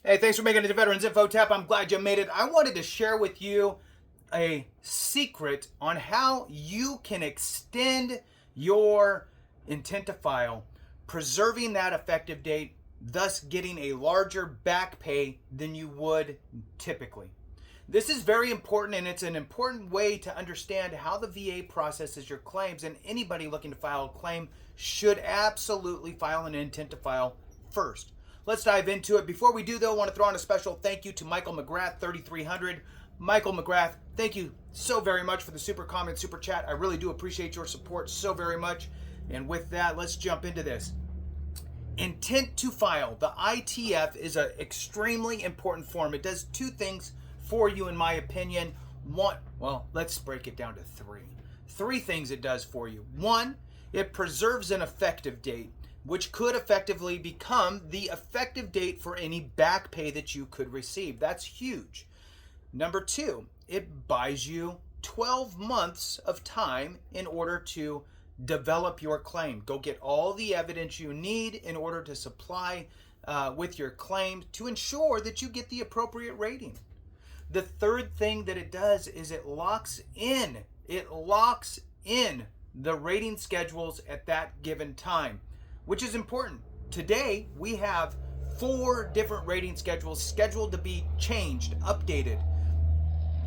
Hey, thanks for making it to Veterans Info Tap. I'm glad you made it. I wanted to share with you a secret on how you can extend your intent to file, preserving that effective date, thus getting a larger back pay than you would typically. This is very important, and it's an important way to understand how the VA processes your claims, and anybody looking to file a claim should absolutely file an intent to file first. Let's dive into it. Before we do, though, I want to throw on a special thank you to Michael McGrath, 3300. Michael McGrath, thank you so very much for the super comment, super chat. I really do appreciate your support so very much. And with that, let's jump into this. Intent to file. The ITF is an extremely important form. It does two things for you, in my opinion. One, well, let's break it down to three. Three things it does for you. One, it preserves an effective date, which could effectively become the effective date for any back pay that you could receive. That's huge. Number two, it buys you 12 months of time in order to develop your claim. Go get all the evidence you need in order to supply with your claim to ensure that you get the appropriate rating. The third thing that it does is it locks in the rating schedules at that given time, which is important. Today, we have 4 different rating schedules scheduled to be changed, updated.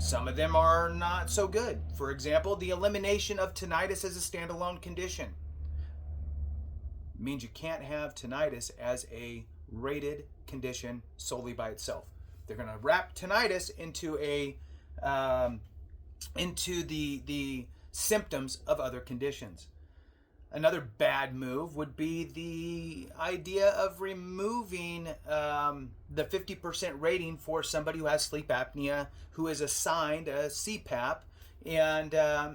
Some of them are not so good. For example, the elimination of tinnitus as a standalone condition means you can't have tinnitus as a rated condition solely by itself. They're going to wrap tinnitus into the symptoms of other conditions. Another bad move would be the idea of removing the 50% rating for somebody who has sleep apnea, who is assigned a CPAP, and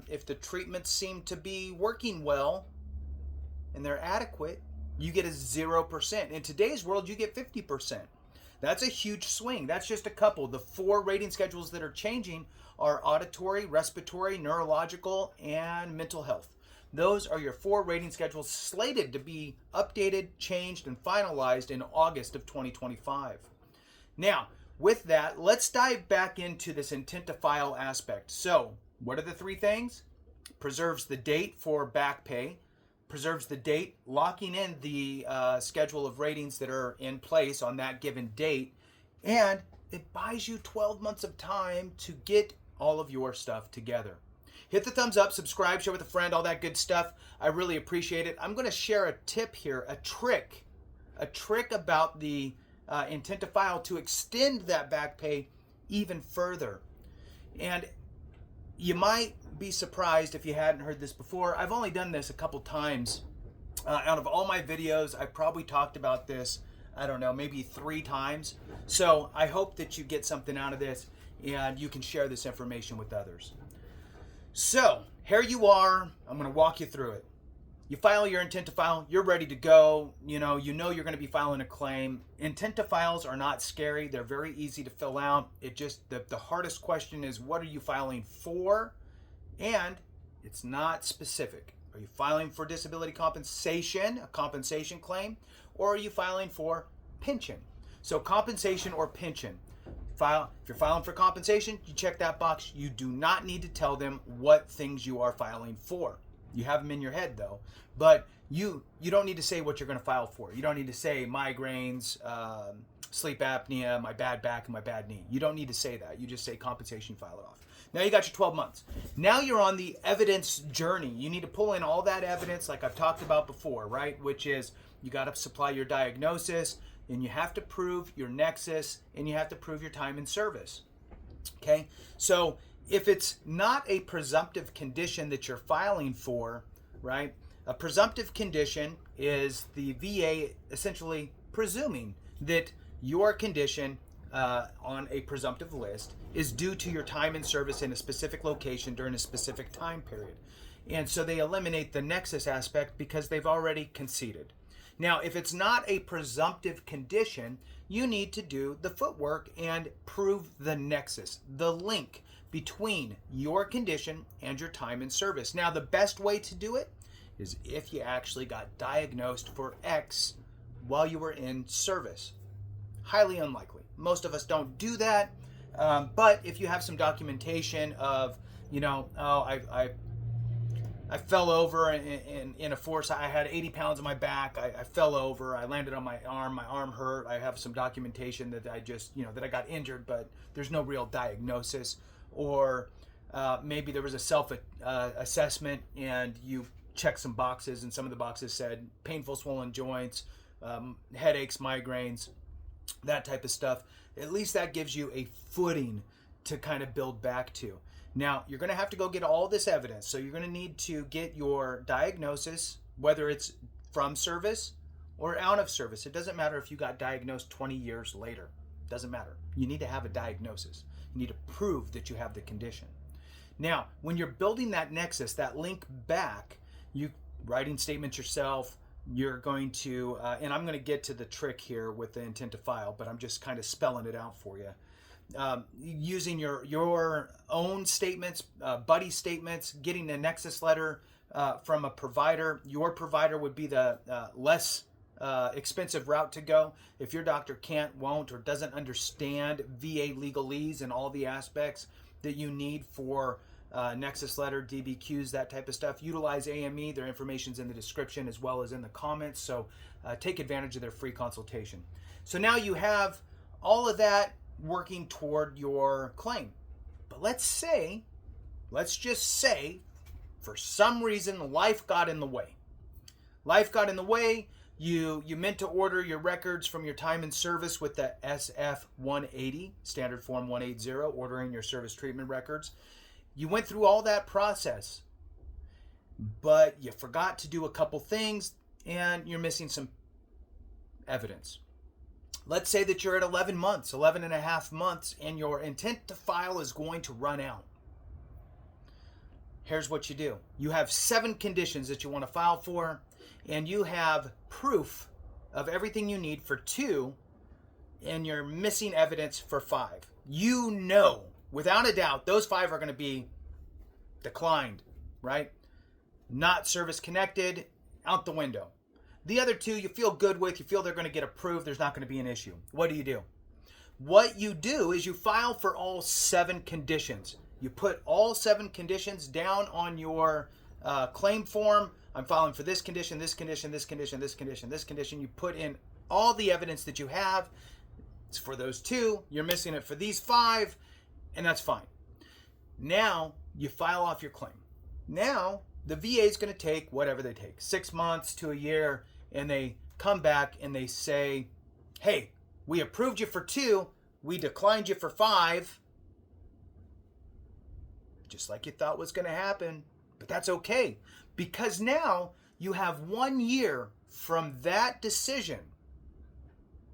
if the treatments seem to be working well and they're adequate, you get a 0%. In today's world, you get 50%. That's a huge swing. That's just a couple. The 4 rating schedules that are changing are auditory, respiratory, neurological, and mental health. Those are your 4 rating schedules slated to be updated, changed, and finalized in August of 2025. Now, with that, let's dive back into this intent to file aspect. So, what are the 3 things? Preserves the date for back pay, preserves the date, locking in the schedule of ratings that are in place on that given date, and it buys you 12 months of time to get all of your stuff together. Hit the thumbs up, subscribe, share with a friend, all that good stuff. I really appreciate it. I'm going to share a tip here, a trick about the intent to file to extend that back pay even further. And you might be surprised if you hadn't heard this before. I've only done this a couple times. Out of all my videos, I probably talked about this, I don't know, maybe 3 times. So I hope that you get something out of this and you can share this information with others. So here you are. I'm going to walk you through it. You file your intent to file. You're ready to go. You know you're going to be filing a claim. Intent to files are not scary. They're very easy to fill out. It just the hardest question is, what are you filing for? And it's not specific. Are you filing for disability compensation, a compensation claim, or are you filing for pension? So compensation or pension. If you're filing for compensation, you check that box. You do not need to tell them what things you are filing for. You have them in your head though, but you don't need to say what you're going to file for. You don't need to say migraines, sleep apnea, my bad back, and my bad knee. You don't need to say that. You just say compensation, file it off. Now you got your 12 months. Now you're on the evidence journey. You need to pull in all that evidence like I've talked about before, right? Which is you got to supply your diagnosis, and you have to prove your nexus, and you have to prove your time in service. Okay? So if it's not a presumptive condition that you're filing for, right? A presumptive condition is the VA essentially presuming that your condition on a presumptive list is due to your time in service in a specific location during a specific time period. And so they eliminate the nexus aspect because they've already conceded. Now, if it's not a presumptive condition, you need to do the footwork and prove the nexus, the link between your condition and your time in service. Now, the best way to do it is if you actually got diagnosed for X while you were in service. Highly unlikely. Most of us don't do that. But if you have some documentation of, I fell over in a force. I had 80 pounds on my back. I fell over. I landed on my arm. My arm hurt. I have some documentation that that I got injured, but there's no real diagnosis. Or maybe there was a self-assessment and you checked some boxes, and some of the boxes said painful swollen joints, headaches, migraines, that type of stuff. At least that gives you a footing to kind of build back to. Now, you're going to have to go get all this evidence. So you're going to need to get your diagnosis, whether it's from service or out of service. It doesn't matter if you got diagnosed 20 years later. It doesn't matter. You need to have a diagnosis. You need to prove that you have the condition. Now, when you're building that nexus, that link back, you writing statements yourself, you're going to, and I'm going to get to the trick here with the intent to file, but I'm just kind of spelling it out for you. Using your own statements, buddy statements, getting a Nexus letter from a provider. Your provider would be the less expensive route to go. If your doctor can't, won't, or doesn't understand VA legalese and all the aspects that you need for Nexus letter, DBQs, that type of stuff, utilize AME. Their information's in the description as well as in the comments. So take advantage of their free consultation. So now you have all of that working toward your claim. But let's just say, for some reason, life got in the way. Life got in the way. You meant to order your records from your time in service with the SF 180, Standard Form 180, ordering your service treatment records. You went through all that process, but you forgot to do a couple things, and you're missing some evidence. Let's say that you're at 11 and a half months, and your intent to file is going to run out. Here's what you do. You have 7 conditions that you want to file for, and you have proof of everything you need for 2, and you're missing evidence for 5. You know, without a doubt, those 5 are going to be declined, right? Not service connected, out the window. The other 2 you feel good with, you feel they're going to get approved, there's not going to be an issue. What do? What you do is you file for all 7 conditions. You put all 7 conditions down on your claim form. I'm filing for this condition, this condition, this condition, this condition, this condition. You put in all the evidence that you have. It's for those 2. You're missing it for these 5, and that's fine. Now you file off your claim. Now the VA is going to take whatever they take, 6 months to a year, and they come back and they say, hey, we approved you for 2, we declined you for 5, just like you thought was going to happen. But that's okay, because now you have 1 year from that decision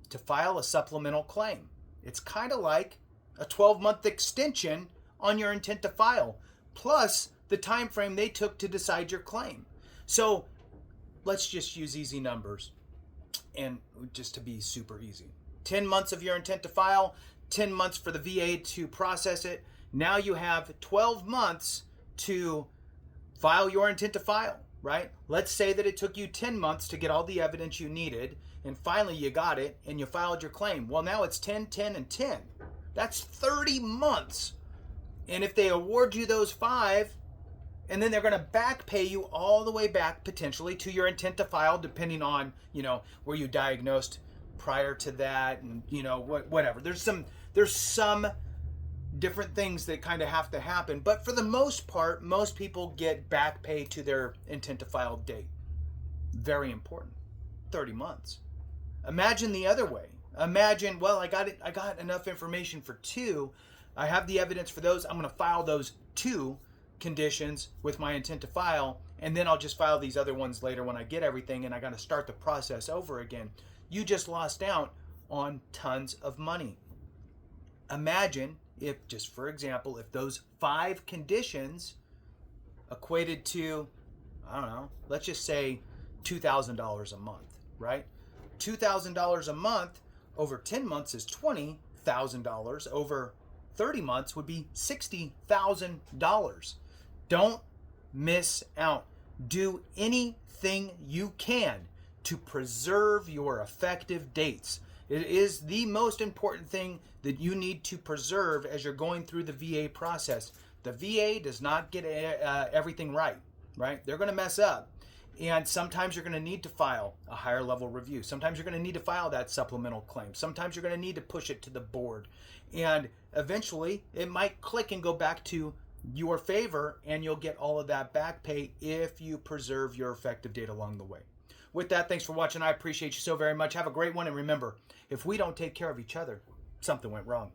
to file a supplemental claim. It's kind of like a 12-month extension on your intent to file, plus the time frame they took to decide your claim. So let's just use easy numbers, and just to be super easy. 10 months of your intent to file, 10 months for the VA to process it. Now you have 12 months to file your intent to file, right? Let's say that it took you 10 months to get all the evidence you needed, and finally you got it, and you filed your claim. Well, now it's 10, 10, and 10. That's 30 months. And if they award you those 5, and then they're going to back pay you all the way back potentially to your intent to file, depending on, were you diagnosed prior to that, and whatever. There's some different things that kind of have to happen, but for the most part, most people get back pay to their intent to file date. Very important. 30 months. Imagine the other way. Imagine, well, I got enough information for 2. I have the evidence for those. I'm going to file those 2 conditions with my intent to file, and then I'll just file these other ones later when I get everything, and I got to start the process over again. You just lost out on tons of money. Imagine if, just for example, if those 5 conditions equated to, I don't know, let's just say $2,000 a month, right? $2,000 a month over 10 months is $20,000. Over 30 months would be $60,000. Don't miss out. Do anything you can to preserve your effective dates. It is the most important thing that you need to preserve as you're going through the VA process. The VA does not get everything right? They're going to mess up. And sometimes you're going to need to file a higher level review. Sometimes you're going to need to file that supplemental claim. Sometimes you're going to need to push it to the board. And eventually it might click and go back to your favor, and you'll get all of that back pay if you preserve your effective date along the way. With that, thanks for watching. I appreciate you so very much. Have a great one. And remember, if we don't take care of each other, something went wrong.